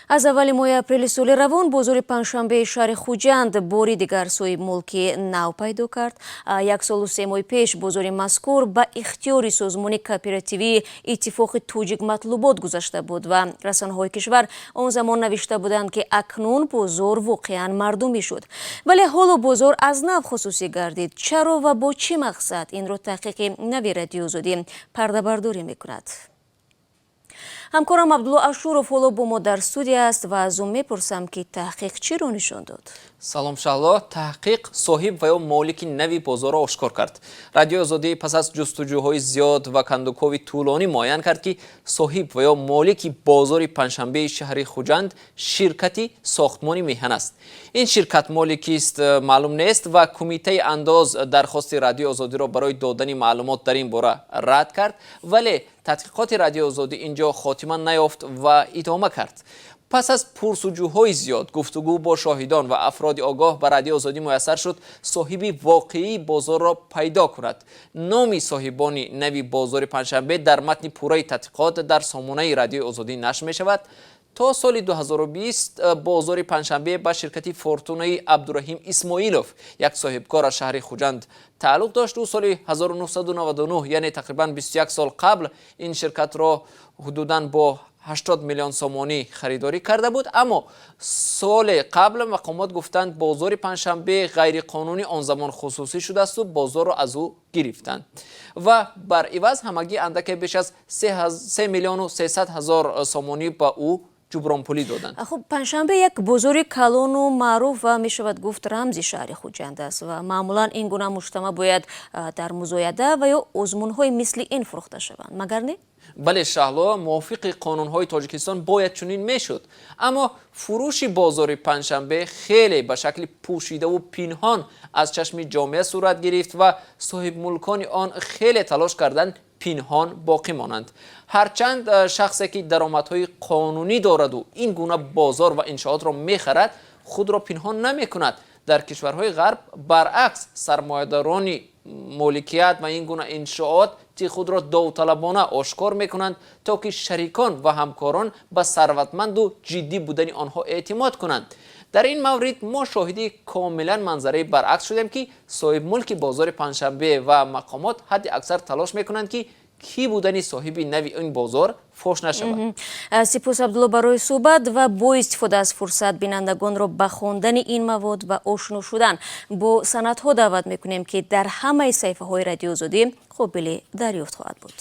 از اولی ماه اپریل سال روان بازار پنجشنبه شهر خوجند باری دیگر صاحب ملکی نو پیدا کرد. 1 سال و 3 ماه پیش بازار مذکور به اختیار سازمان کооپراتیوی اتفاق توجیک مطلوبات گذاشته بود و رسانه‌های کشور آن زمان نوشته بودند که اکنون بازار واقعا مردمی شد. ولی حالا بازار از نو خصوصی گردید. چرا و با چه مقصد؟ این را تحقیق نوی رادیو آزادی پرده برداری میکند. همکارم عبدالله اشورов حالا با ما در استودیو است و از اون میپرسم که تحقیق چی رو نشان داد؟ سلام شهلا. تحقیق صاحب و یا مالک نوی بازار را آشکار کرد. رادیو آزادی پس از جستجوهای زیاد و کندوکاوی طولانی معین کرد که صاحب و یا مالک بازار پنجشنبه شهر خوجند شرکتی ساختمانی میهن است. این شرکت مالکی است معلوم نیست و کمیته انداز درخواست رادیو آزادی را برای دادن معلومات در این باره رد کرد، ولی تحقیقات رادیو آزادی اینجا خاتمه نیافت و ادامه کرد. پس از پرسجوهای زیاد، گفتگو با شاهدان و افراد آگاه به رادیو آزادی میسر شد صاحب واقعی بازار را پیدا کند. نام صاحبان نوی بازار پنجشنبه در متن پوره تحقیقات در سامانه رادیو آزادی نشر می شود. تا سال 2020 بازار پنجشنبه به شرکت فورتونای عبدالرحیم اسماعیلوف، یک صاحبکار از شهر خوجند تعلق داشت. او سال 1999 یعنی تقریبا 21 سال قبل این شرکت را حدوداً با 80 میلیون سومانی خریداری کرده بود، اما سال قبل مقامات گفتند بازار پنجشنبه غیر قانونی آن زمان خصوصی شده است و بازار را از او گرفتند و بر عوض همگی اندک بیش از 3 میلیون و 300 هزار سومانی به او جبران پولی دادند. خب پنجشنبه یک بازار کلان و معروف و می شود گفت رمز شهر خوجند است و معمولا این گونه مجتمع باید در مزایده و یا آزمون‌های مثل این فروخته شوند، مگر نه؟ بله شهلا، موافق قانون‌های تاجیکستان باید چنین میشد، اما فروش بازار پنجشنبه خیلی به شکل پوشیده و پنهان از چشم جامعه صورت گرفت و صاحب ملکان آن خیلی تلاش کردند پنهان باقی مانند. هرچند شخصی که درآمدهای قانونی دارد و این گونه بازار و انشاءات را میخرد خود را پنهان نمی کند. در کشورهای غرب برعکس سرمایه‌داران مالکیت و این گونه انشاءات خود را داوطلبانه آشکار میکنند تا که شریکان و همکاران به ثروتمند و جدی بودن آنها اعتماد کنند. در این مورد ما شاهدی کاملا منظره برعکس شدیم که صاحب ملک بازار پنجشنبه و مقامات حد اکثر تلاش میکنند که کی بودن صاحب نوی این بازار فوش نشود. سپاس عبدالله برای صحبت و با استفاده از فرصت بینندگان را به خواندن این مواد و آشنا شدن با سندها دعوت میکنیم که در همه صفحه های رادیو آزادی قابل دریافت خواهد بود.